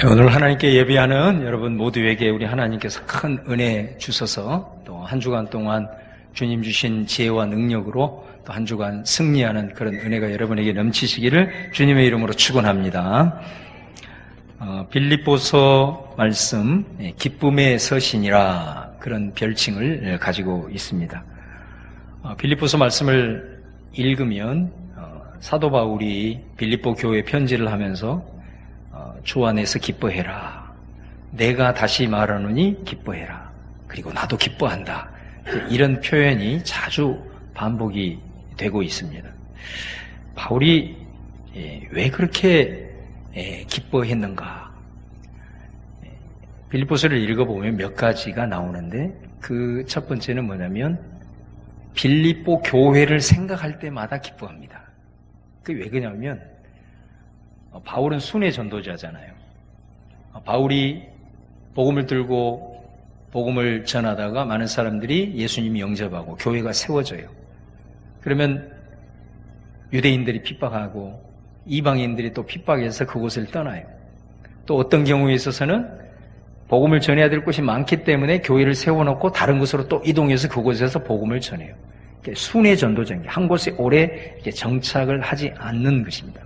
오늘 하나님께 예배하는 여러분 모두에게 우리 하나님께서 큰 은혜 주셔서 또 한 주간 동안 주님 주신 지혜와 능력으로 또 한 주간 승리하는 그런 은혜가 여러분에게 넘치시기를 주님의 이름으로 축원합니다. 빌립보서 말씀 기쁨의 서신이라 그런 별칭을 가지고 있습니다. 빌립보서 말씀을 읽으면 사도 바울이 빌립보 교회 편지를 하면서 주 안에서 기뻐해라. 내가 다시 말하노니 기뻐해라. 그리고 나도 기뻐한다. 이런 표현이 자주 반복이 되고 있습니다. 바울이 왜 그렇게 기뻐했는가? 빌립보서를 읽어보면 몇 가지가 나오는데 그 첫 번째는 뭐냐면 빌립보 교회를 생각할 때마다 기뻐합니다. 그게 왜 그러냐면 바울은 순회 전도자잖아요. 바울이 복음을 들고 복음을 전하다가 많은 사람들이 예수님이 영접하고 교회가 세워져요. 그러면 유대인들이 핍박하고 이방인들이 또 핍박해서 그곳을 떠나요. 또 어떤 경우에 있어서는 복음을 전해야 될 곳이 많기 때문에 교회를 세워놓고 다른 곳으로 또 이동해서 그곳에서 복음을 전해요. 순회 전도자인 게 한 곳에 오래 정착을 하지 않는 것입니다.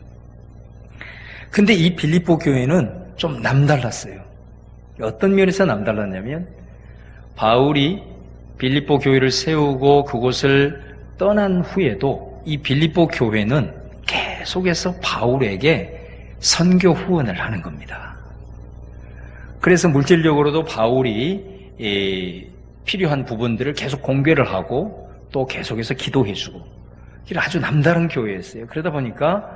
근데 이 빌립보 교회는 좀 남달랐어요. 어떤 면에서 남달랐냐면 바울이 빌립보 교회를 세우고 그곳을 떠난 후에도 이 빌립보 교회는 계속해서 바울에게 선교 후원을 하는 겁니다. 그래서 물질적으로도 바울이 필요한 부분들을 계속 공개를 하고 또 계속해서 기도해주고 아주 남다른 교회였어요. 그러다 보니까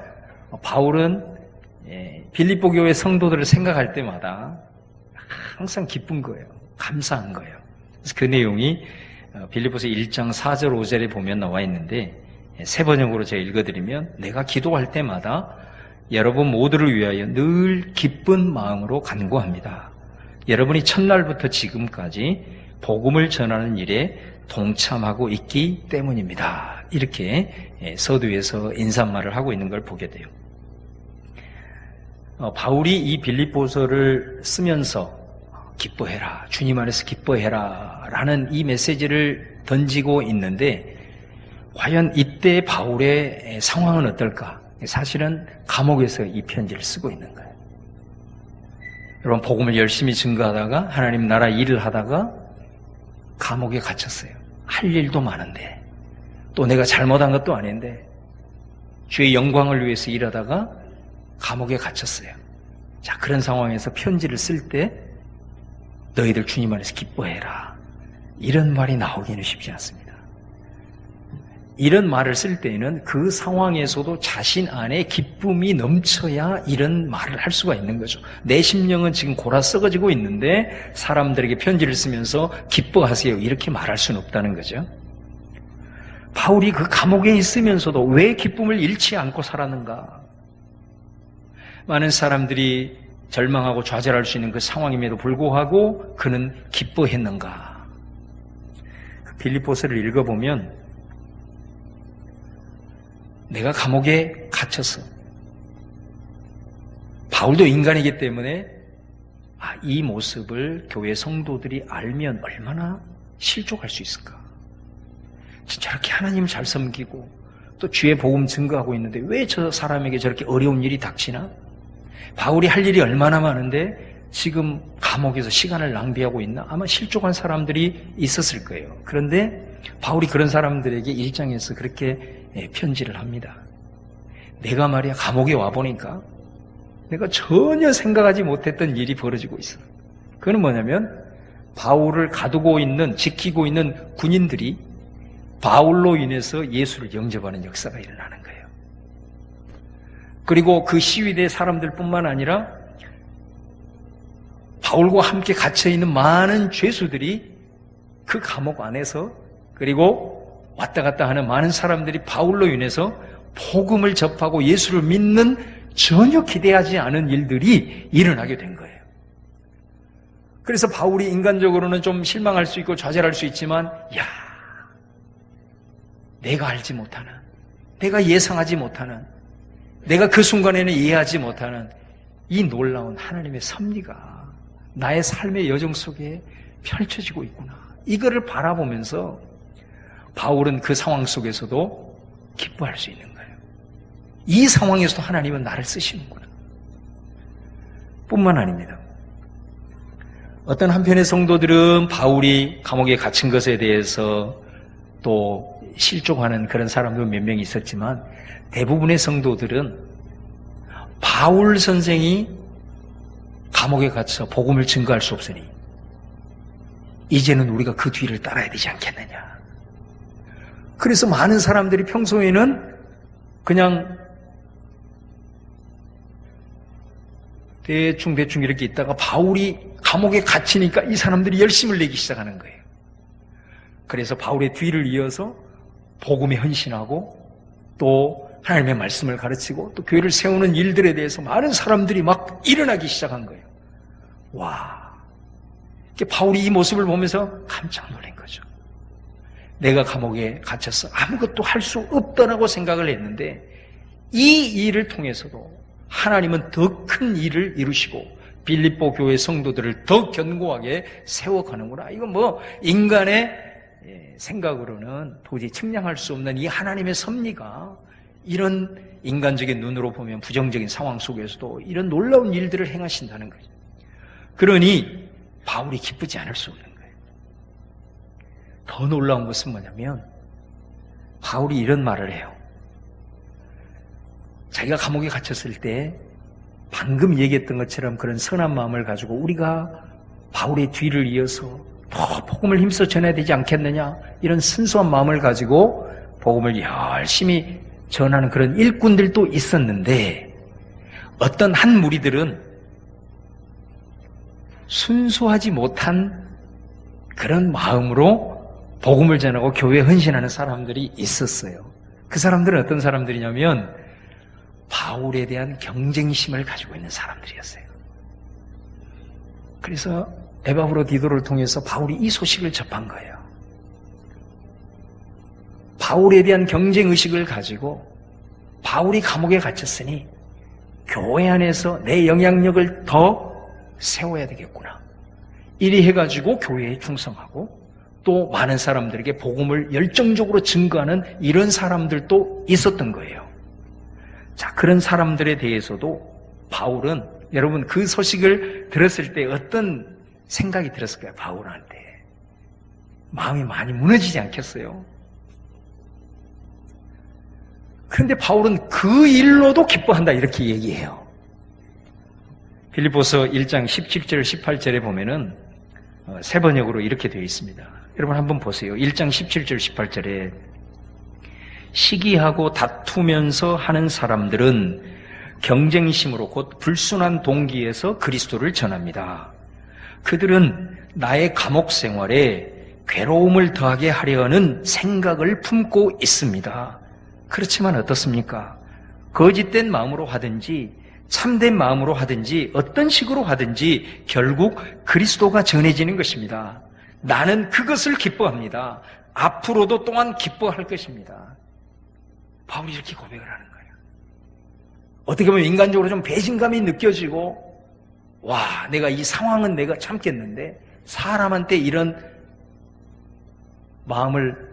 바울은 빌립보 교회 성도들을 생각할 때마다 항상 기쁜 거예요. 감사한 거예요. 그래서 그 내용이 빌립보서 1장 4절 5절에 보면 나와 있는데 세 번역으로 제가 읽어드리면 내가 기도할 때마다 여러분 모두를 위하여 늘 기쁜 마음으로 간구합니다. 여러분이 첫날부터 지금까지 복음을 전하는 일에 동참하고 있기 때문입니다. 이렇게 서두에서 인사말을 하고 있는 걸 보게 돼요. 바울이 이 빌립보서를 쓰면서 기뻐해라, 주님 안에서 기뻐해라 라는 이 메시지를 던지고 있는데 과연 이때 바울의 상황은 어떨까? 사실은 감옥에서 이 편지를 쓰고 있는 거예요. 여러분 복음을 열심히 증거하다가 하나님 나라 일을 하다가 감옥에 갇혔어요. 할 일도 많은데 또 내가 잘못한 것도 아닌데 주의 영광을 위해서 일하다가 감옥에 갇혔어요. 자, 그런 상황에서 편지를 쓸 때 너희들 주님 안에서 기뻐해라. 이런 말이 나오기는 쉽지 않습니다. 이런 말을 쓸 때에는 그 상황에서도 자신 안에 기쁨이 넘쳐야 이런 말을 할 수가 있는 거죠. 내 심령은 지금 골아 썩어지고 있는데 사람들에게 편지를 쓰면서 기뻐하세요. 이렇게 말할 수는 없다는 거죠. 바울이 그 감옥에 있으면서도 왜 기쁨을 잃지 않고 살았는가? 많은 사람들이 절망하고 좌절할 수 있는 그 상황임에도 불구하고 그는 기뻐했는가? 빌립보서를 읽어보면 내가 감옥에 갇혔어. 바울도 인간이기 때문에 이 모습을 교회 성도들이 알면 얼마나 실족할 수 있을까? 저렇게 하나님을 잘 섬기고 또 주의 복음 증거하고 있는데 왜 저 사람에게 저렇게 어려운 일이 닥치나? 바울이 할 일이 얼마나 많은데 지금 감옥에서 시간을 낭비하고 있나? 아마 실족한 사람들이 있었을 거예요. 그런데 바울이 그런 사람들에게 1장에서 그렇게 편지를 합니다. 내가 말이야 감옥에 와보니까 내가 전혀 생각하지 못했던 일이 벌어지고 있어. 그건 뭐냐면 바울을 가두고 있는, 지키고 있는 군인들이 바울로 인해서 예수를 영접하는 역사가 일어나는 거예요. 그리고 그 시위대 사람들뿐만 아니라 바울과 함께 갇혀있는 많은 죄수들이 그 감옥 안에서 그리고 왔다 갔다 하는 많은 사람들이 바울로 인해서 복음을 접하고 예수를 믿는 전혀 기대하지 않은 일들이 일어나게 된 거예요. 그래서 바울이 인간적으로는 좀 실망할 수 있고 좌절할 수 있지만 내가 알지 못하는, 내가 예상하지 못하는, 내가 그 순간에는 이해하지 못하는 이 놀라운 하나님의 섭리가 나의 삶의 여정 속에 펼쳐지고 있구나. 이거를 바라보면서 바울은 그 상황 속에서도 기뻐할 수 있는 거예요. 이 상황에서도 하나님은 나를 쓰시는구나. 뿐만 아닙니다. 어떤 한편의 성도들은 바울이 감옥에 갇힌 것에 대해서 또 실족하는 그런 사람도 몇 명 있었지만 대부분의 성도들은 바울 선생이 감옥에 갇혀 복음을 증거할 수 없으니 이제는 우리가 그 뒤를 따라야 되지 않겠느냐. 그래서 많은 사람들이 평소에는 그냥 대충 이렇게 있다가 바울이 감옥에 갇히니까 이 사람들이 열심을 내기 시작하는 거예요. 그래서 바울의 뒤를 이어서 복음에 헌신하고 또 하나님의 말씀을 가르치고 또 교회를 세우는 일들에 대해서 많은 사람들이 막 일어나기 시작한 거예요. 와, 바울이 이 모습을 보면서 깜짝 놀란 거죠. 내가 감옥에 갇혀서 아무것도 할 수 없다라고 생각을 했는데 이 일을 통해서도 하나님은 더 큰 일을 이루시고 빌립보 교회 성도들을 더 견고하게 세워가는구나. 이건 뭐 인간의 생각으로는 도저히 측량할 수 없는 이 하나님의 섭리가 이런 인간적인 눈으로 보면 부정적인 상황 속에서도 이런 놀라운 일들을 행하신다는 거죠. 그러니 바울이 기쁘지 않을 수 없는 거예요. 더 놀라운 것은 뭐냐면 바울이 이런 말을 해요. 자기가 감옥에 갇혔을 때 방금 얘기했던 것처럼 그런 선한 마음을 가지고 우리가 바울의 뒤를 이어서 더 복음을 힘써 전해야 되지 않겠느냐, 이런 순수한 마음을 가지고 복음을 열심히 전하는 그런 일꾼들도 있었는데 어떤 한 무리들은 순수하지 못한 그런 마음으로 복음을 전하고 교회에 헌신하는 사람들이 있었어요. 그 사람들은 어떤 사람들이냐면 바울에 대한 경쟁심을 가지고 있는 사람들이었어요. 그래서 에바브로디도를 통해서 바울이 이 소식을 접한 거예요. 바울에 대한 경쟁의식을 가지고 바울이 감옥에 갇혔으니 교회 안에서 내 영향력을 더 세워야 되겠구나. 이리 해가지고 교회에 충성하고 또 많은 사람들에게 복음을 열정적으로 증거하는 이런 사람들도 있었던 거예요. 자, 그런 사람들에 대해서도 바울은 여러분 그 소식을 들었을 때 어떤 생각이 들었을까요? 바울한테 마음이 많이 무너지지 않겠어요? 그런데 바울은 그 일로도 기뻐한다 이렇게 얘기해요. 빌립보서 1장 17절 18절에 보면은 세 번역으로 이렇게 되어 있습니다. 여러분 한번 보세요. 1장 17절 18절에 시기하고 다투면서 하는 사람들은 경쟁심으로 곧 불순한 동기에서 그리스도를 전합니다. 그들은 나의 감옥 생활에 괴로움을 더하게 하려 하는 생각을 품고 있습니다. 그렇지만 어떻습니까? 거짓된 마음으로 하든지 참된 마음으로 하든지 어떤 식으로 하든지 결국 그리스도가 전해지는 것입니다. 나는 그것을 기뻐합니다. 앞으로도 또한 기뻐할 것입니다. 바울이 이렇게 고백을 하는 거예요. 어떻게 보면 인간적으로 좀 배신감이 느껴지고 와, 내가 이 상황은 내가 참겠는데 사람한테 이런 마음을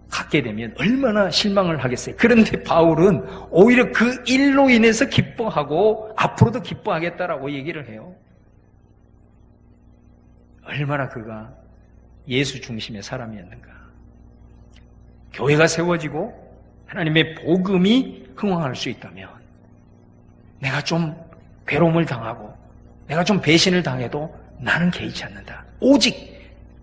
갖게 되면 얼마나 실망을 하겠어요. 그런데 바울은 오히려 그 일로 인해서 기뻐하고 앞으로도 기뻐하겠다라고 얘기를 해요. 얼마나 그가 예수 중심의 사람이었는가. 교회가 세워지고 하나님의 복음이 흥황할 수 있다면 내가 좀 괴로움을 당하고 내가 좀 배신을 당해도 나는 개의치 않는다. 오직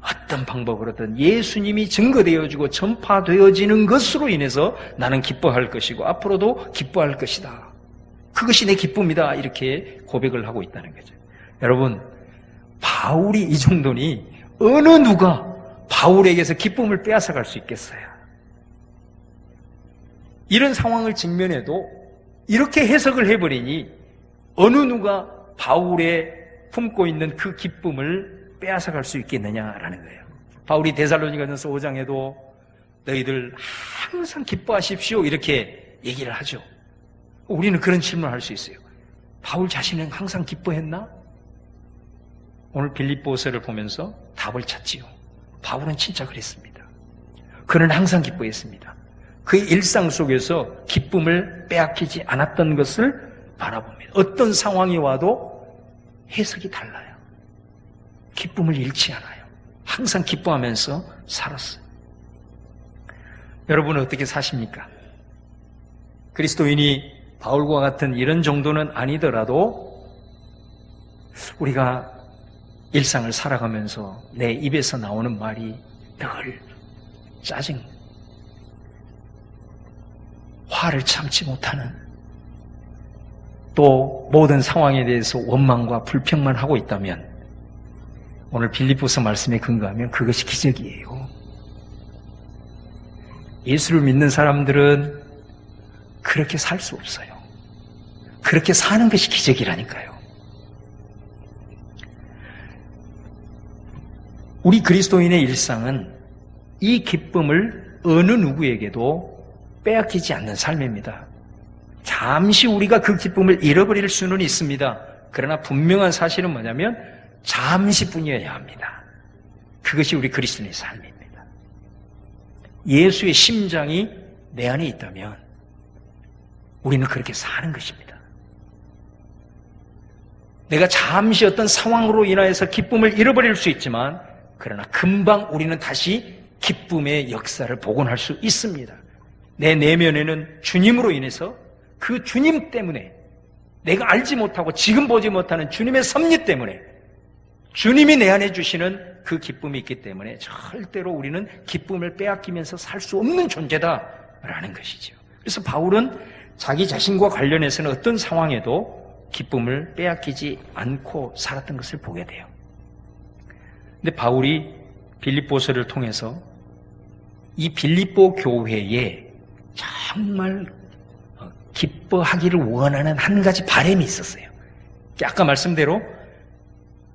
어떤 방법으로든 예수님이 증거되어지고 전파되어지는 것으로 인해서 나는 기뻐할 것이고 앞으로도 기뻐할 것이다. 그것이 내 기쁨이다. 이렇게 고백을 하고 있다는 거죠. 여러분, 바울이 이 정도니 어느 누가 바울에게서 기쁨을 빼앗아갈 수 있겠어요? 이런 상황을 직면해도 이렇게 해석을 해버리니 어느 누가 바울의 품고 있는 그 기쁨을 빼앗아갈 수 있겠느냐라는 거예요. 바울이 데살로니가전서 5장에도 너희들 항상 기뻐하십시오 이렇게 얘기를 하죠. 우리는 그런 질문을 할 수 있어요. 바울 자신은 항상 기뻐했나? 오늘 빌립보서를 보면서 답을 찾지요. 바울은 진짜 그랬습니다. 그는 항상 기뻐했습니다. 그의 일상 속에서 기쁨을 빼앗기지 않았던 것을 바라봅니다. 어떤 상황이 와도 해석이 달라요. 기쁨을 잃지 않아요. 항상 기뻐하면서 살았어요. 여러분은 어떻게 사십니까? 그리스도인이 바울과 같은 이런 정도는 아니더라도 우리가 일상을 살아가면서 내 입에서 나오는 말이 늘 짜증, 화를 참지 못하는, 또 모든 상황에 대해서 원망과 불평만 하고 있다면 오늘 빌립보서 말씀에 근거하면 그것이 기적이에요. 예수를 믿는 사람들은 그렇게 살 수 없어요. 그렇게 사는 것이 기적이라니까요. 우리 그리스도인의 일상은 이 기쁨을 어느 누구에게도 빼앗기지 않는 삶입니다. 잠시 우리가 그 기쁨을 잃어버릴 수는 있습니다. 그러나 분명한 사실은 뭐냐면 잠시뿐이어야 합니다. 그것이 우리 그리스도인의 삶입니다. 예수의 심장이 내 안에 있다면 우리는 그렇게 사는 것입니다. 내가 잠시 어떤 상황으로 인하여서 기쁨을 잃어버릴 수 있지만 그러나 금방 우리는 다시 기쁨의 역사를 복원할 수 있습니다. 내 내면에는 주님으로 인해서 그 주님 때문에 내가 알지 못하고 지금 보지 못하는 주님의 섭리 때문에 주님이 내 안에 주시는 그 기쁨이 있기 때문에 절대로 우리는 기쁨을 빼앗기면서 살 수 없는 존재다라는 것이죠. 그래서 바울은 자기 자신과 관련해서는 어떤 상황에도 기쁨을 빼앗기지 않고 살았던 것을 보게 돼요. 근데 바울이 빌립보서를 통해서 이 빌립보 교회에 정말 기뻐하기를 원하는 한 가지 바람이 있었어요. 아까 말씀대로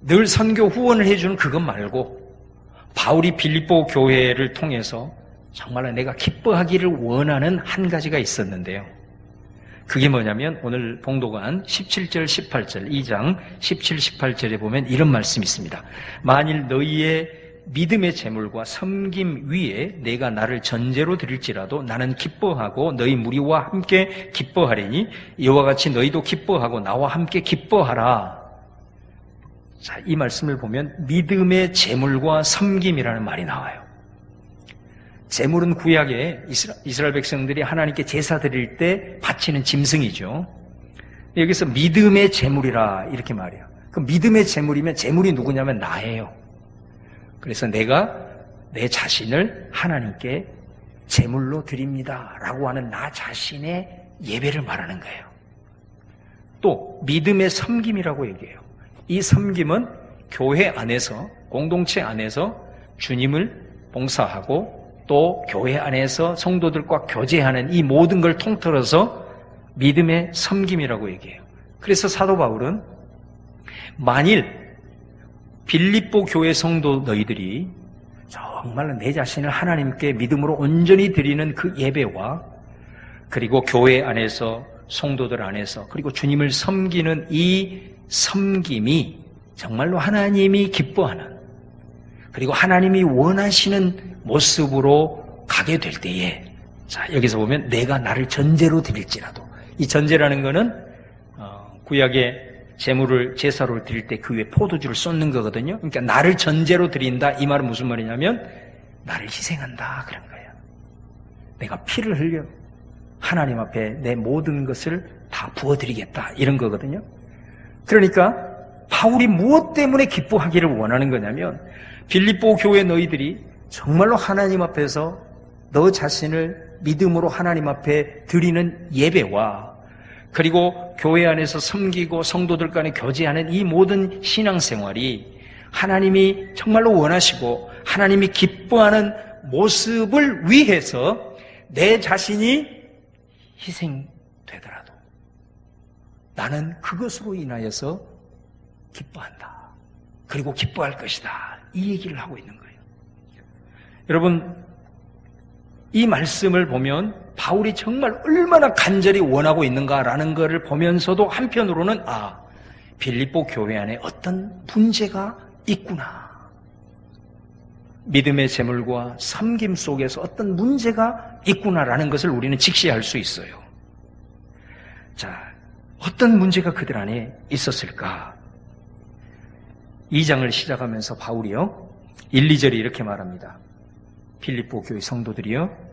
늘 선교 후원을 해주는 그것 말고 바울이 빌립보 교회를 통해서 정말로 내가 기뻐하기를 원하는 한 가지가 있었는데요. 그게 뭐냐면 오늘 봉독한 17절, 18절, 2장 17, 18절에 보면 이런 말씀이 있습니다. 만일 너희의 믿음의 재물과 섬김 위에 내가 나를 전제로 드릴지라도 나는 기뻐하고 너희 무리와 함께 기뻐하리니 이와 같이 너희도 기뻐하고 나와 함께 기뻐하라. 자, 이 말씀을 보면 믿음의 재물과 섬김이라는 말이 나와요. 재물은 구약에 이스라엘 백성들이 하나님께 제사 드릴 때 바치는 짐승이죠. 여기서 믿음의 재물이라 이렇게 말해요. 그 믿음의 재물이면 재물이 누구냐면 나예요. 그래서 내가 내 자신을 하나님께 제물로 드립니다 라고 하는 나 자신의 예배를 말하는 거예요. 또 믿음의 섬김이라고 얘기해요. 이 섬김은 교회 안에서, 공동체 안에서 주님을 봉사하고 또 교회 안에서 성도들과 교제하는 이 모든 걸 통틀어서 믿음의 섬김이라고 얘기해요. 그래서 사도 바울은 만일 빌립보 교회 성도 너희들이 정말로 내 자신을 하나님께 믿음으로 온전히 드리는 그 예배와 그리고 교회 안에서 성도들 안에서 그리고 주님을 섬기는 이 섬김이 정말로 하나님이 기뻐하는 그리고 하나님이 원하시는 모습으로 가게 될 때에 자 여기서 보면 내가 나를 전제로 드릴지라도 이 전제라는 거는 구약의 제물을 제사로 드릴 때 그 위에 포도주를 쏟는 거거든요. 그러니까 나를 전제로 드린다 이 말은 무슨 말이냐면 나를 희생한다 그런 거예요. 내가 피를 흘려 하나님 앞에 내 모든 것을 다 부어드리겠다 이런 거거든요. 그러니까 바울이 무엇 때문에 기뻐하기를 원하는 거냐면 빌립보 교회 너희들이 정말로 하나님 앞에서 너 자신을 믿음으로 하나님 앞에 드리는 예배와 그리고 교회 안에서 섬기고 성도들 간에 교제하는 이 모든 신앙생활이 하나님이 정말로 원하시고 하나님이 기뻐하는 모습을 위해서 내 자신이 희생되더라도 나는 그것으로 인하여서 기뻐한다. 그리고 기뻐할 것이다. 이 얘기를 하고 있는 거예요. 여러분, 이 말씀을 보면 바울이 정말 얼마나 간절히 원하고 있는가라는 것을 보면서도 한편으로는 빌립보 교회 안에 어떤 문제가 있구나. 믿음의 재물과 섬김 속에서 어떤 문제가 있구나라는 것을 우리는 직시할 수 있어요. 자, 어떤 문제가 그들 안에 있었을까? 2장을 시작하면서 바울이요 1, 2절에 이렇게 말합니다. 빌립보 교회 성도들이요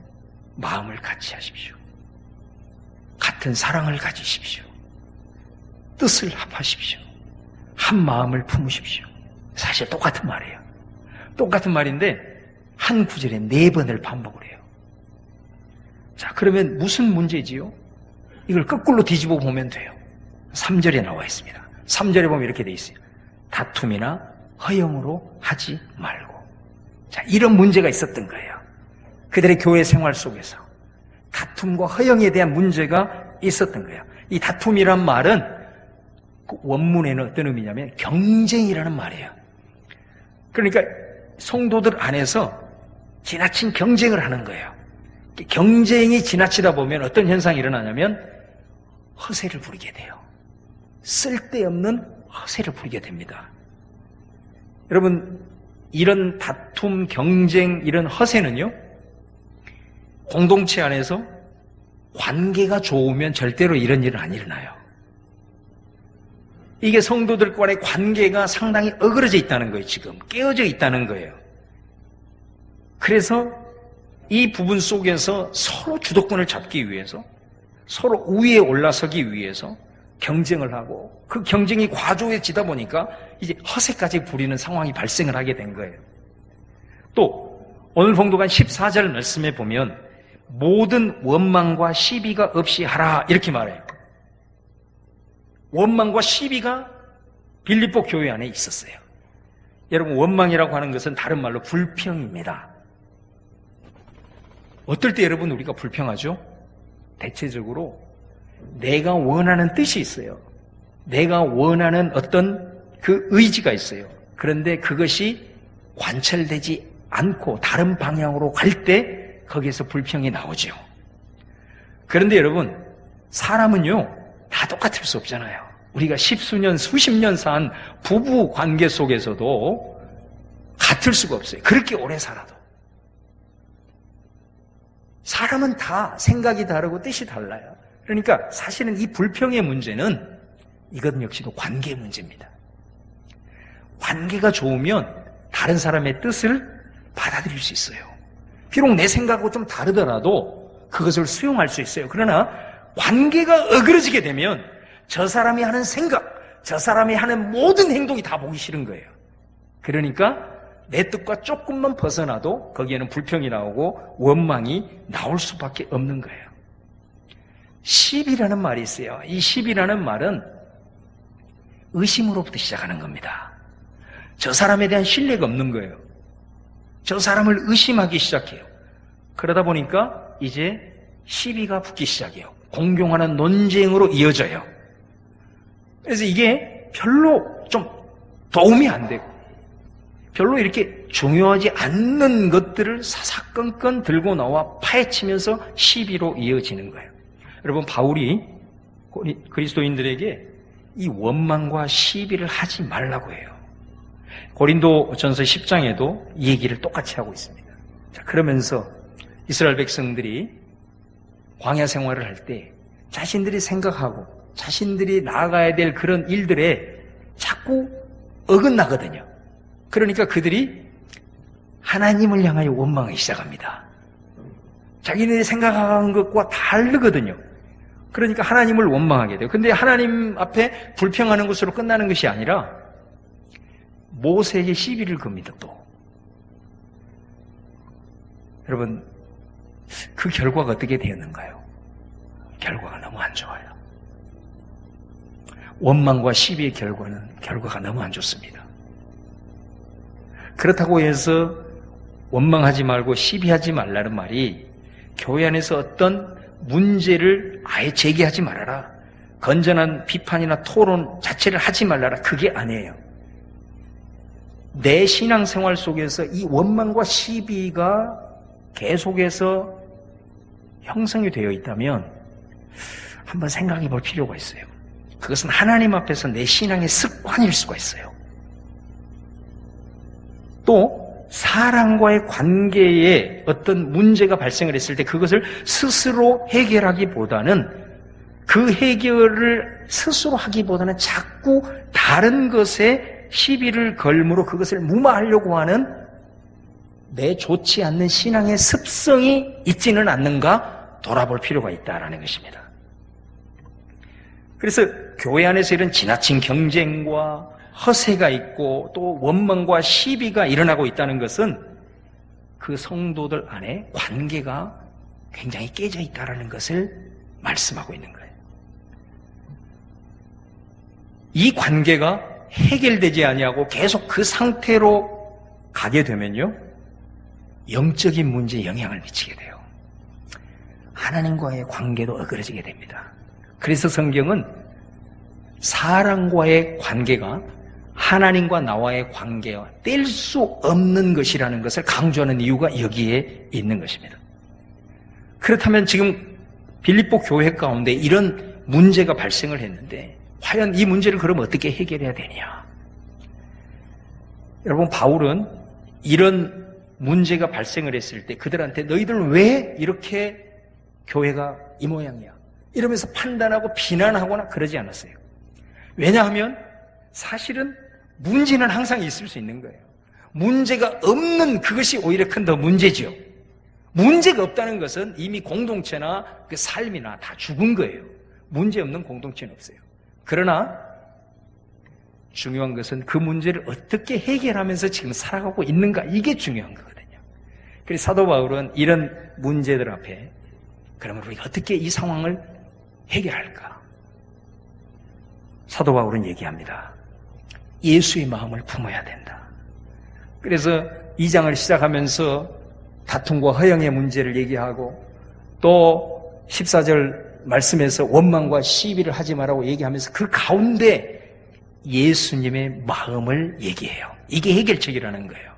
마음을 같이 하십시오. 같은 사랑을 가지십시오. 뜻을 합하십시오. 한 마음을 품으십시오. 사실 똑같은 말이에요. 똑같은 말인데 한 구절에 4번을 반복을 해요. 자, 그러면 무슨 문제지요? 이걸 거꾸로 뒤집어 보면 돼요. 3절에 나와 있습니다. 3절에 보면 이렇게 돼 있어요. 다툼이나 허영으로 하지 말고. 자, 이런 문제가 있었던 거예요. 그들의 교회 생활 속에서 다툼과 허영에 대한 문제가 있었던 거예요. 이 다툼이란 말은 그 원문에는 어떤 의미냐면 경쟁이라는 말이에요. 그러니까 성도들 안에서 지나친 경쟁을 하는 거예요. 경쟁이 지나치다 보면 어떤 현상이 일어나냐면 허세를 부리게 돼요. 쓸데없는 허세를 부리게 됩니다. 여러분, 이런 다툼, 경쟁, 이런 허세는요, 공동체 안에서 관계가 좋으면 절대로 이런 일은 안 일어나요. 이게 성도들 간의 관계가 상당히 어그러져 있다는 거예요. 지금 깨어져 있다는 거예요. 그래서 이 부분 속에서 서로 주도권을 잡기 위해서, 서로 우위에 올라서기 위해서 경쟁을 하고, 그 경쟁이 과도해지다 보니까 이제 허세까지 부리는 상황이 발생을 하게 된 거예요. 또 오늘 봉독한 14절 말씀에 보면 모든 원망과 시비가 없이 하라 이렇게 말해요. 원망과 시비가 빌립보 교회 안에 있었어요. 여러분, 원망이라고 하는 것은 다른 말로 불평입니다. 어떨 때 여러분 우리가 불평하죠? 대체적으로 내가 원하는 뜻이 있어요. 내가 원하는 어떤 그 의지가 있어요. 그런데 그것이 관철되지 않고 다른 방향으로 갈 때 거기에서 불평이 나오죠. 그런데 여러분, 사람은요 다 똑같을 수 없잖아요. 우리가 십수년, 수십 년 산 부부 관계 속에서도 같을 수가 없어요. 그렇게 오래 살아도. 사람은 다 생각이 다르고 뜻이 달라요. 그러니까 사실은 이 불평의 문제는 이것 역시도 관계의 문제입니다. 관계가 좋으면 다른 사람의 뜻을 받아들일 수 있어요. 비록 내 생각하고 좀 다르더라도 그것을 수용할 수 있어요. 그러나 관계가 어그러지게 되면 저 사람이 하는 생각, 저 사람이 하는 모든 행동이 다 보기 싫은 거예요. 그러니까 내 뜻과 조금만 벗어나도 거기에는 불평이 나오고 원망이 나올 수밖에 없는 거예요. 시비라는 말이 있어요. 이 시비라는 말은 의심으로부터 시작하는 겁니다. 저 사람에 대한 신뢰가 없는 거예요. 저 사람을 의심하기 시작해요. 그러다 보니까 이제 시비가 붙기 시작해요. 공경하는 논쟁으로 이어져요. 그래서 이게 별로 좀 도움이 안 되고 별로 이렇게 중요하지 않는 것들을 사사건건 들고 나와 파헤치면서 시비로 이어지는 거예요. 여러분, 바울이 그리스도인들에게 이 원망과 시비를 하지 말라고 해요. 고린도전서 10장에도 이 얘기를 똑같이 하고 있습니다. 자, 그러면서 이스라엘 백성들이 광야 생활을 할 때 자신들이 생각하고 자신들이 나아가야 될 그런 일들에 자꾸 어긋나거든요. 그러니까 그들이 하나님을 향하여 원망하기 시작합니다. 자기네들이 생각한 것과 다르거든요. 그러니까 하나님을 원망하게 돼요. 근데 하나님 앞에 불평하는 것으로 끝나는 것이 아니라 모세에게 시비를 겁니다. 또 여러분, 그 결과가 어떻게 되었는가요? 결과가 너무 안 좋아요. 원망과 시비의 결과가 너무 안 좋습니다. 그렇다고 해서 원망하지 말고 시비하지 말라는 말이 교회 안에서 어떤 문제를 아예 제기하지 말아라, 건전한 비판이나 토론 자체를 하지 말라라, 그게 아니에요. 내 신앙생활 속에서 이 원망과 시비가 계속해서 형성이 되어 있다면 한번 생각해 볼 필요가 있어요. 그것은 하나님 앞에서 내 신앙의 습관일 수가 있어요. 또 사람과의 관계에 어떤 문제가 발생을 했을 때 그것을 스스로 해결하기보다는 그 해결을 스스로 하기보다는 자꾸 다른 것에 시비를 걸므로 그것을 무마하려고 하는 내 좋지 않는 신앙의 습성이 있지는 않는가 돌아볼 필요가 있다는 것입니다. 그래서 교회 안에서 이런 지나친 경쟁과 허세가 있고 또 원망과 시비가 일어나고 있다는 것은 그 성도들 안에 관계가 굉장히 깨져 있다는 것을 말씀하고 있는 거예요. 이 관계가 해결되지 아니하고 계속 그 상태로 가게 되면요, 영적인 문제에 영향을 미치게 돼요. 하나님과의 관계도 어그러지게 됩니다. 그래서 성경은 사람과의 관계가 하나님과 나와의 관계와 뗄 수 없는 것이라는 것을 강조하는 이유가 여기에 있는 것입니다. 그렇다면 지금 빌립보 교회 가운데 이런 문제가 발생을 했는데 과연 이 문제를 그럼 어떻게 해결해야 되냐? 여러분, 바울은 이런 문제가 발생을 했을 때 그들한테 너희들 왜 이렇게 교회가 이 모양이야? 이러면서 판단하고 비난하거나 그러지 않았어요. 왜냐하면 사실은 문제는 항상 있을 수 있는 거예요. 문제가 없는 그것이 오히려 큰 더 문제죠. 문제가 없다는 것은 이미 공동체나 그 삶이나 다 죽은 거예요. 문제 없는 공동체는 없어요. 그러나 중요한 것은 그 문제를 어떻게 해결하면서 지금 살아가고 있는가, 이게 중요한 거거든요. 그래서 사도 바울은 이런 문제들 앞에 그러면 우리가 어떻게 이 상황을 해결할까? 사도 바울은 얘기합니다. 예수의 마음을 품어야 된다. 그래서 2장을 시작하면서 다툼과 허영의 문제를 얘기하고 또 14절 말씀에서 원망과 시비를 하지 말라고 얘기하면서 그 가운데 예수님의 마음을 얘기해요. 이게 해결책이라는 거예요.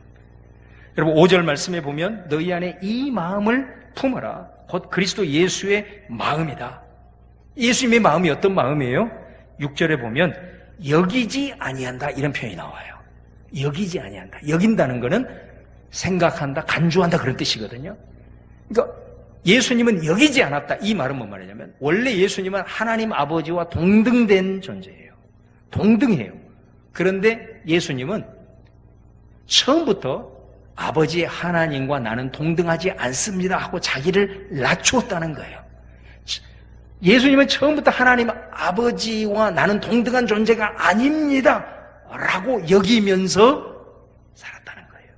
여러분, 5절 말씀에 보면 너희 안에 이 마음을 품어라. 곧 그리스도 예수의 마음이다. 예수님의 마음이 어떤 마음이에요? 6절에 보면 여기지 아니한다, 이런 표현이 나와요. 여기지 아니한다. 여긴다는 것은 생각한다, 간주한다, 그런 뜻이거든요. 그러니까 예수님은 여기지 않았다. 이 말은 뭔 말이냐면 원래 예수님은 하나님 아버지와 동등된 존재예요. 동등해요. 그런데 예수님은 처음부터 아버지 하나님과 나는 동등하지 않습니다 하고 자기를 낮추었다는 거예요. 예수님은 처음부터 하나님 아버지와 나는 동등한 존재가 아닙니다 라고 여기면서 살았다는 거예요.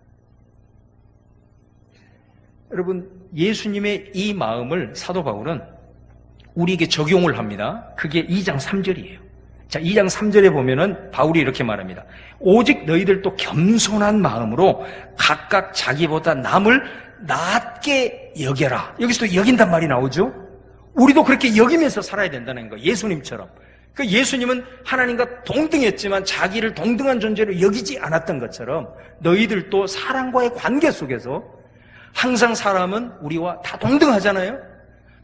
여러분, 예수님의 이 마음을 사도 바울은 우리에게 적용을 합니다. 그게 2장 3절이에요. 자, 2장 3절에 보면은 바울이 이렇게 말합니다. 오직 너희들도 겸손한 마음으로 각각 자기보다 남을 낮게 여겨라. 여기서 또 여긴단 말이 나오죠. 우리도 그렇게 여기면서 살아야 된다는 거예요. 예수님처럼. 그 예수님은 하나님과 동등했지만 자기를 동등한 존재로 여기지 않았던 것처럼 너희들도 사람과의 관계 속에서 항상 사람은 우리와 다 동등하잖아요.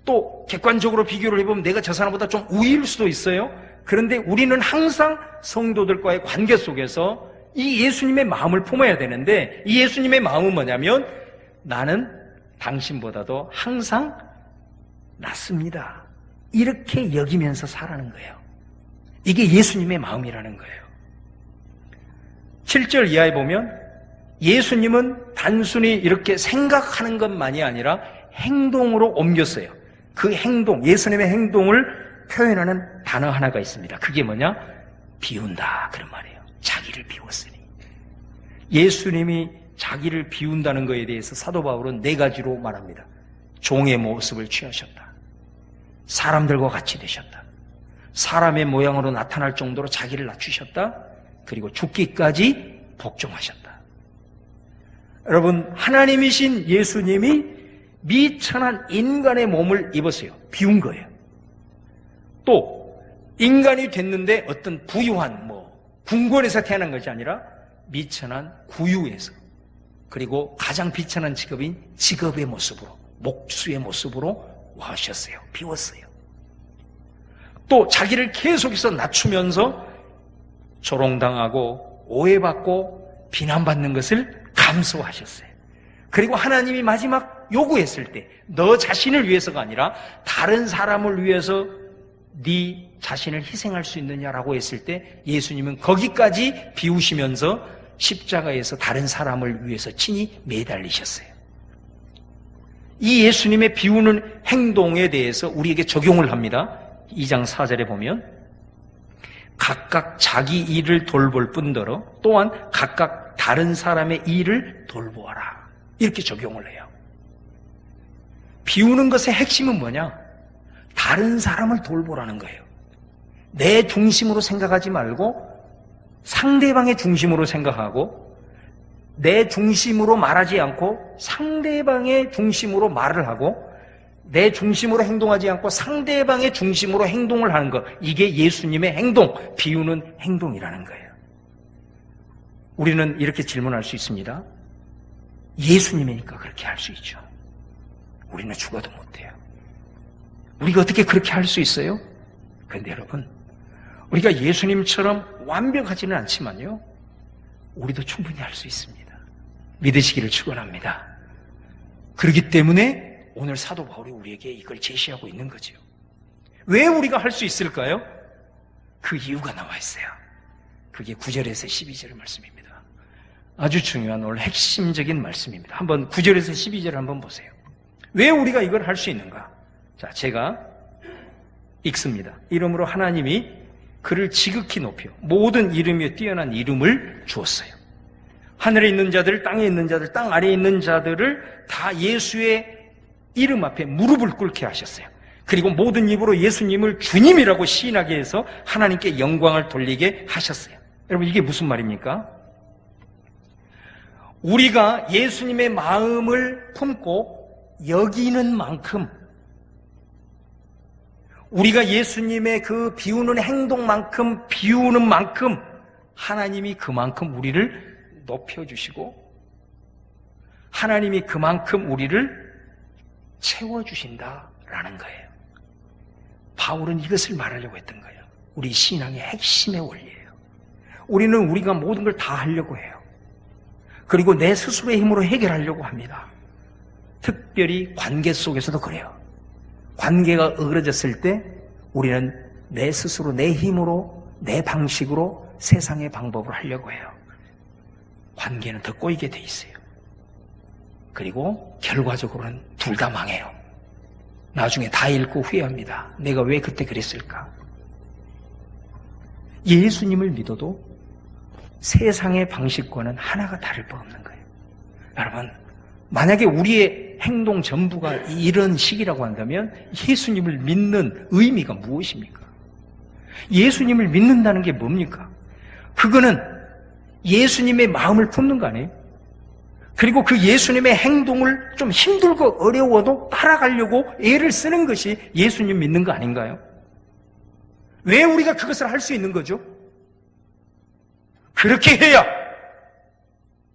또 객관적으로 비교를 해보면 내가 저 사람보다 좀 우위일 수도 있어요. 그런데 우리는 항상 성도들과의 관계 속에서 이 예수님의 마음을 품어야 되는데 이 예수님의 마음은 뭐냐면 나는 당신보다도 항상 낫습니다. 이렇게 여기면서 살아가는 거예요. 이게 예수님의 마음이라는 거예요. 7절 이하에 보면 예수님은 단순히 이렇게 생각하는 것만이 아니라 행동으로 옮겼어요. 그 행동, 예수님의 행동을 표현하는 단어 하나가 있습니다. 그게 뭐냐? 비운다, 그런 말이에요. 자기를 비웠으니. 예수님이 자기를 비운다는 것에 대해서 사도 바울은 4가지로 말합니다. 종의 모습을 취하셨다. 사람들과 같이 되셨다. 사람의 모양으로 나타날 정도로 자기를 낮추셨다. 그리고 죽기까지 복종하셨다. 여러분, 하나님이신 예수님이 미천한 인간의 몸을 입었어요. 비운 거예요. 또 인간이 됐는데 어떤 부유한 궁궐에서 태어난 것이 아니라 미천한 구유에서, 그리고 가장 비천한 직업인 직업의 모습으로, 목수의 모습으로 와셨어요. 비웠어요. 또 자기를 계속해서 낮추면서 조롱당하고 오해받고 비난받는 것을 감수하셨어요. 그리고 하나님이 마지막 요구했을 때 너 자신을 위해서가 아니라 다른 사람을 위해서 네 자신을 희생할 수 있느냐라고 했을 때 예수님은 거기까지 비우시면서 십자가에서 다른 사람을 위해서 친히 매달리셨어요. 이 예수님의 비우는 행동에 대해서 우리에게 적용을 합니다. 2장 4절에 보면 각각 자기 일을 돌볼 뿐더러 또한 각각 다른 사람의 일을 돌보아라. 이렇게 적용을 해요. 비우는 것의 핵심은 뭐냐? 다른 사람을 돌보라는 거예요. 내 중심으로 생각하지 말고 상대방의 중심으로 생각하고 내 중심으로 말하지 않고 상대방의 중심으로 말을 하고 내 중심으로 행동하지 않고 상대방의 중심으로 행동을 하는 것, 이게 예수님의 행동, 비우는 행동이라는 거예요. 우리는 이렇게 질문할 수 있습니다. 예수님이니까 그렇게 할 수 있죠. 우리는 죽어도 못해요. 우리가 어떻게 그렇게 할 수 있어요? 그런데 여러분, 우리가 예수님처럼 완벽하지는 않지만요, 우리도 충분히 할 수 있습니다. 믿으시기를 축원합니다. 그렇기 때문에 오늘 사도 바울이 우리에게 이걸 제시하고 있는 거죠. 왜 우리가 할 수 있을까요? 그 이유가 나와 있어요. 그게 9절에서 12절의 말씀입니다. 아주 중요한 오늘 핵심적인 말씀입니다. 한번 9절에서 12절을 한번 보세요. 왜 우리가 이걸 할 수 있는가? 자, 제가 읽습니다. 이름으로 하나님이 그를 지극히 높여 모든 이름에 뛰어난 이름을 주었어요. 하늘에 있는 자들, 땅에 있는 자들, 땅 아래에 있는 자들을 다 예수의 이름 앞에 무릎을 꿇게 하셨어요. 그리고 모든 입으로 예수님을 주님이라고 시인하게 해서 하나님께 영광을 돌리게 하셨어요. 여러분, 이게 무슨 말입니까? 우리가 예수님의 마음을 품고 여기는 만큼, 우리가 예수님의 그 비우는 행동만큼 비우는 만큼 하나님이 그만큼 우리를 높여주시고 하나님이 그만큼 우리를 채워주신다라는 거예요. 바울은 이것을 말하려고 했던 거예요. 우리 신앙의 핵심의 원리예요. 우리는 우리가 모든 걸 다 하려고 해요. 그리고 내 스스로의 힘으로 해결하려고 합니다. 특별히 관계 속에서도 그래요. 관계가 어그러졌을 때 우리는 내 스스로 내 힘으로 내 방식으로 세상의 방법을 하려고 해요. 관계는 더 꼬이게 돼 있어요. 그리고 결과적으로는 둘 다 망해요. 나중에 다 잃고 후회합니다. 내가 왜 그때 그랬을까? 예수님을 믿어도 세상의 방식과는 하나가 다를 바 없는 거예요. 여러분, 만약에 우리의 행동 전부가 이런 식이라고 한다면 예수님을 믿는 의미가 무엇입니까? 예수님을 믿는다는 게 뭡니까? 그거는 예수님의 마음을 품는 거 아니에요? 그리고 그 예수님의 행동을 좀 힘들고 어려워도 따라가려고 애를 쓰는 것이 예수님 믿는 거 아닌가요? 왜 우리가 그것을 할 수 있는 거죠? 그렇게 해야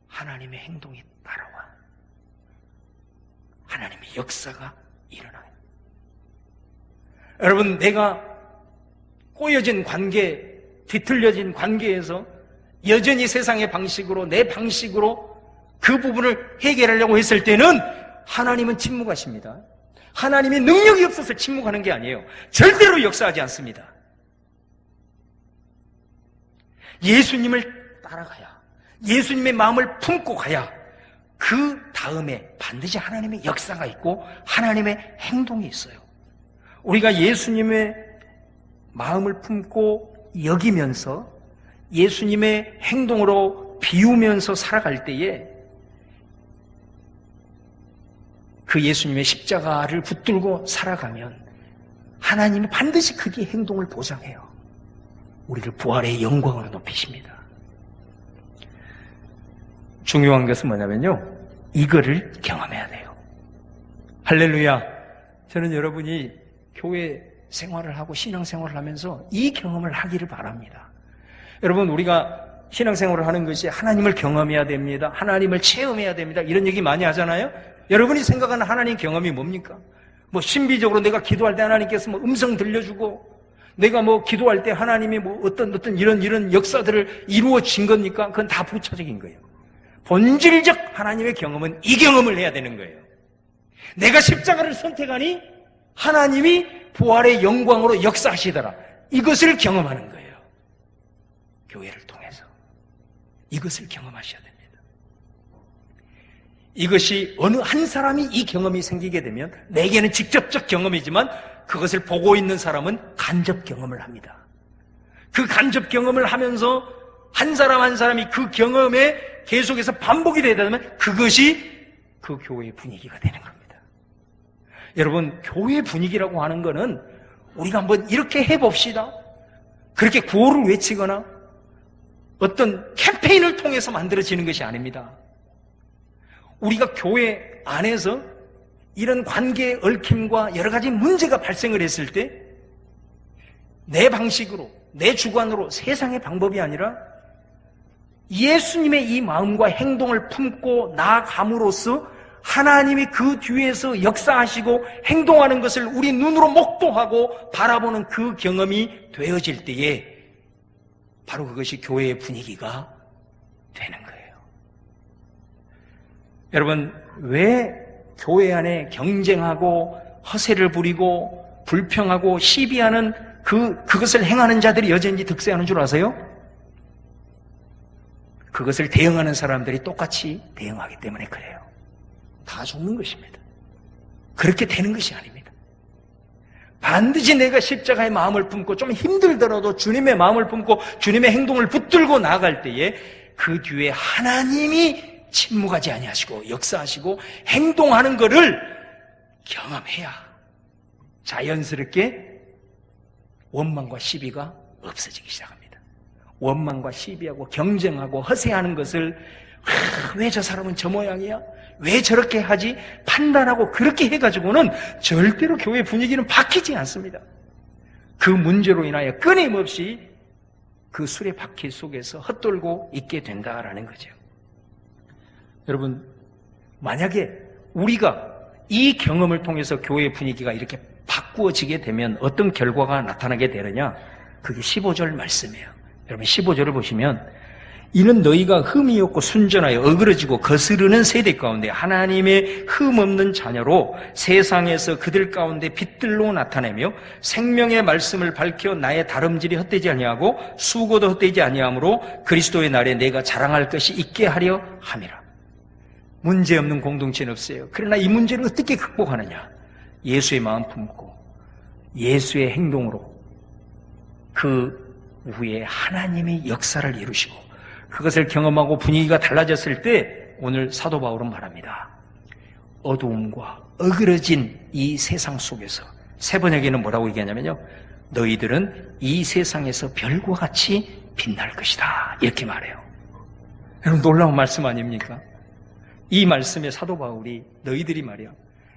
하나님의 행동이 따라와. 하나님의 역사가 일어나요. 여러분, 내가 꼬여진 관계, 뒤틀려진 관계에서 여전히 세상의 방식으로, 내 방식으로 그 부분을 해결하려고 했을 때는 하나님은 침묵하십니다. 하나님이 능력이 없어서 침묵하는 게 아니에요. 절대로 역사하지 않습니다. 예수님을 따라가야, 예수님의 마음을 품고 가야 그 다음에 반드시 하나님의 역사가 있고 하나님의 행동이 있어요. 우리가 예수님의 마음을 품고 여기면서 예수님의 행동으로 비우면서 살아갈 때에 그 예수님의 십자가를 붙들고 살아가면 하나님은 반드시 그 뒤에 행동을 보장해요. 우리를 부활의 영광으로 높이십니다. 중요한 것은 뭐냐면요, 이거를 경험해야 돼요. 할렐루야. 저는 여러분이 교회 생활을 하고 신앙생활을 하면서 이 경험을 하기를 바랍니다. 여러분, 우리가 신앙생활을 하는 것이 하나님을 경험해야 됩니다, 하나님을 체험해야 됩니다, 이런 얘기 많이 하잖아요. 여러분이 생각하는 하나님 경험이 뭡니까? 뭐 신비적으로 내가 기도할 때 하나님께서 뭐 음성 들려주고, 내가 뭐 기도할 때 하나님이 뭐 어떤 이런 역사들을 이루어진 겁니까? 그건 다 부차적인 거예요. 본질적 하나님의 경험은 이 경험을 해야 되는 거예요. 내가 십자가를 선택하니 하나님이 부활의 영광으로 역사하시더라. 이것을 경험하는 거예요. 교회를 통해서. 이것을 경험하셔야 됩니다. 이것이 어느 한 사람이 이 경험이 생기게 되면, 내게는 직접적 경험이지만 그것을 보고 있는 사람은 간접 경험을 합니다. 그 간접 경험을 하면서 한 사람 한 사람이 그 경험에 계속해서 반복이 되다 보면 그것이 그 교회의 분위기가 되는 겁니다. 여러분, 교회 분위기라고 하는 거는 우리가 한번 이렇게 해봅시다, 그렇게 구호를 외치거나 어떤 캠페인을 통해서 만들어지는 것이 아닙니다. 우리가 교회 안에서 이런 관계의 얽힘과 여러 가지 문제가 발생을 했을 때 내 방식으로, 내 주관으로, 세상의 방법이 아니라 예수님의 이 마음과 행동을 품고 나아감으로써 하나님이 그 뒤에서 역사하시고 행동하는 것을 우리 눈으로 목도하고 바라보는 그 경험이 되어질 때에 바로 그것이 교회의 분위기가 되는 거예요. 여러분, 왜 교회 안에 경쟁하고 허세를 부리고 불평하고 시비하는 그것을 행하는 자들이 여전히 득세하는 줄 아세요? 그것을 대응하는 사람들이 똑같이 대응하기 때문에 그래요. 다 죽는 것입니다. 그렇게 되는 것이 아닙니다. 반드시 내가 십자가의 마음을 품고 좀 힘들더라도 주님의 마음을 품고 주님의 행동을 붙들고 나아갈 때에 그 뒤에 하나님이 침묵하지 아니하시고 역사하시고 행동하는 것을 경험해야 자연스럽게 원망과 시비가 없어지기 시작합니다. 원망과 시비하고 경쟁하고 허세하는 것을 왜 저 사람은 저 모양이야? 왜 저렇게 하지? 판단하고 그렇게 해가지고는 절대로 교회 분위기는 바뀌지 않습니다. 그 문제로 인하여 끊임없이 그 수레 바퀴 속에서 헛돌고 있게 된다라는 거죠. 여러분, 만약에 우리가 이 경험을 통해서 교회 분위기가 이렇게 바꾸어지게 되면 어떤 결과가 나타나게 되느냐? 그게 15절 말씀이에요. 여러분, 15절을 보시면 이는 너희가 흠이 없고 순전하여 어그러지고 거스르는 세대 가운데 하나님의 흠 없는 자녀로 세상에서 그들 가운데 빛들로 나타내며 생명의 말씀을 밝혀 나의 다름질이 헛되지 아니하고 수고도 헛되지 아니하므로 그리스도의 날에 내가 자랑할 것이 있게 하려 함이라. 문제없는 공동체는 없어요. 그러나 이 문제를 어떻게 극복하느냐? 예수의 마음 품고 예수의 행동으로 그 후에 하나님의 역사를 이루시고 그것을 경험하고 분위기가 달라졌을 때 오늘 사도 바울은 말합니다. 어두움과 어그러진 이 세상 속에서, 세 번역에는 뭐라고 얘기하냐면요, 너희들은 이 세상에서 별과 같이 빛날 것이다, 이렇게 말해요. 여러분, 놀라운 말씀 아닙니까? 이 말씀에 사도 바울이 너희들이 말이야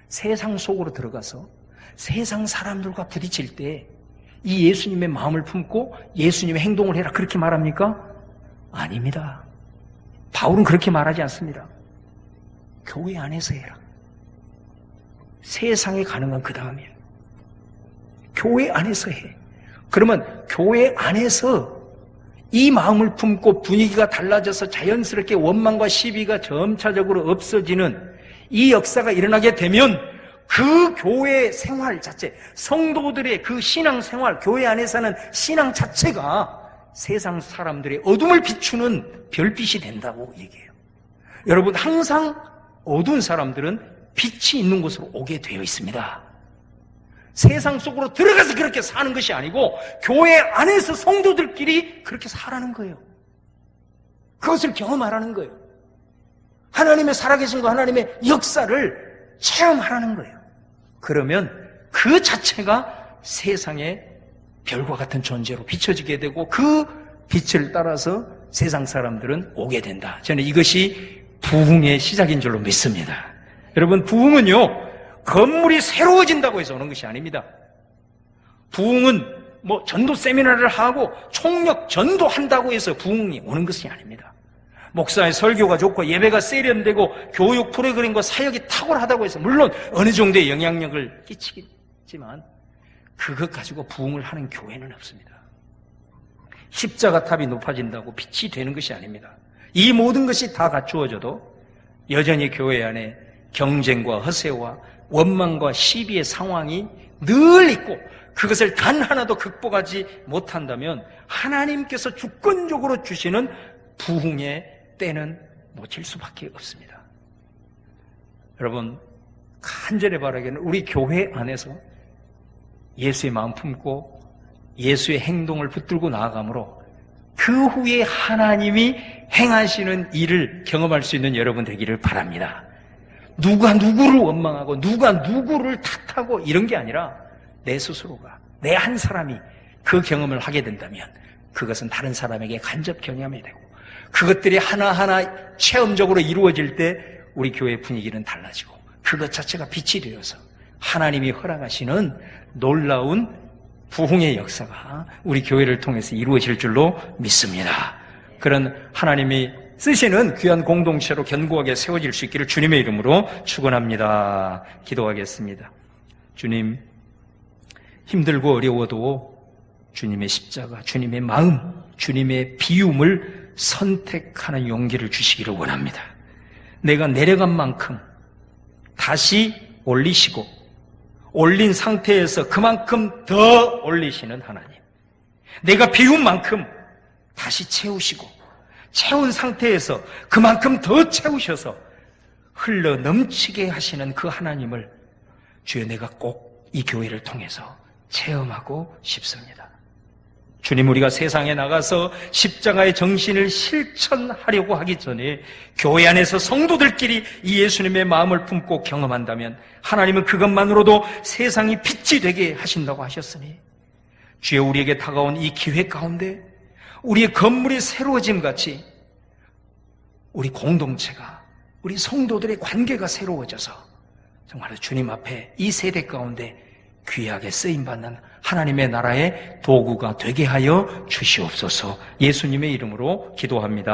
세상 속으로 들어가서 세상 사람들과 부딪힐 때 이 예수님의 마음을 품고 예수님의 행동을 해라, 그렇게 말합니까? 아닙니다. 바울은 그렇게 말하지 않습니다. 교회 안에서 해라. 세상에 가는 건 그 다음이에요. 교회 안에서 해. 그러면 교회 안에서 이 마음을 품고 분위기가 달라져서 자연스럽게 원망과 시비가 점차적으로 없어지는 이 역사가 일어나게 되면 그 교회 생활 자체, 성도들의 그 신앙 생활, 교회 안에서 하는 신앙 자체가 세상 사람들의 어둠을 비추는 별빛이 된다고 얘기해요. 여러분, 항상 어두운 사람들은 빛이 있는 곳으로 오게 되어 있습니다. 세상 속으로 들어가서 그렇게 사는 것이 아니고 교회 안에서 성도들끼리 그렇게 살아는 거예요. 그것을 경험하라는 거예요. 하나님의 살아계신 거, 하나님의 역사를 체험하라는 거예요. 그러면 그 자체가 세상의 별과 같은 존재로 비춰지게 되고 그 빛을 따라서 세상 사람들은 오게 된다. 저는 이것이 부흥의 시작인 줄로 믿습니다. 여러분, 부흥은요, 건물이 새로워진다고 해서 오는 것이 아닙니다. 부흥은 뭐 전도 세미나를 하고 총력 전도한다고 해서 부흥이 오는 것이 아닙니다. 목사의 설교가 좋고 예배가 세련되고 교육 프로그램과 사역이 탁월하다고 해서 물론 어느 정도의 영향력을 끼치겠지만 그것 가지고 부흥을 하는 교회는 없습니다. 십자가 탑이 높아진다고 빛이 되는 것이 아닙니다. 이 모든 것이 다 갖추어져도 여전히 교회 안에 경쟁과 허세와 원망과 시비의 상황이 늘 있고 그것을 단 하나도 극복하지 못한다면 하나님께서 주권적으로 주시는 부흥의 때는 놓칠 수밖에 없습니다. 여러분, 간절히 바라기는 우리 교회 안에서 예수의 마음 품고 예수의 행동을 붙들고 나아가므로 그 후에 하나님이 행하시는 일을 경험할 수 있는 여러분 되기를 바랍니다. 누가 누구를 원망하고 누가 누구를 탓하고 이런 게 아니라 내 스스로가, 내 한 사람이 그 경험을 하게 된다면 그것은 다른 사람에게 간접 경험이 되고 그것들이 하나하나 체험적으로 이루어질 때 우리 교회 분위기는 달라지고 그것 자체가 빛이 되어서 하나님이 허락하시는 놀라운 부흥의 역사가 우리 교회를 통해서 이루어질 줄로 믿습니다. 그런 하나님이 쓰시는 귀한 공동체로 견고하게 세워질 수 있기를 주님의 이름으로 축원합니다. 기도하겠습니다. 주님, 힘들고 어려워도 주님의 십자가, 주님의 마음, 주님의 비움을 선택하는 용기를 주시기를 원합니다. 내가 내려간 만큼 다시 올리시고 올린 상태에서 그만큼 더 올리시는 하나님, 내가 비운 만큼 다시 채우시고 채운 상태에서 그만큼 더 채우셔서 흘러 넘치게 하시는 그 하나님을 주여 내가 꼭 이 교회를 통해서 체험하고 싶습니다. 주님, 우리가 세상에 나가서 십자가의 정신을 실천하려고 하기 전에 교회 안에서 성도들끼리 이 예수님의 마음을 품고 경험한다면 하나님은 그것만으로도 세상이 빛이 되게 하신다고 하셨으니 주여 우리에게 다가온 이 기회 가운데 우리의 건물이 새로워짐 같이 우리 공동체가, 우리 성도들의 관계가 새로워져서 정말로 주님 앞에 이 세대 가운데 귀하게 쓰임받는 하나님의 나라의 도구가 되게 하여 주시옵소서. 예수님의 이름으로 기도합니다.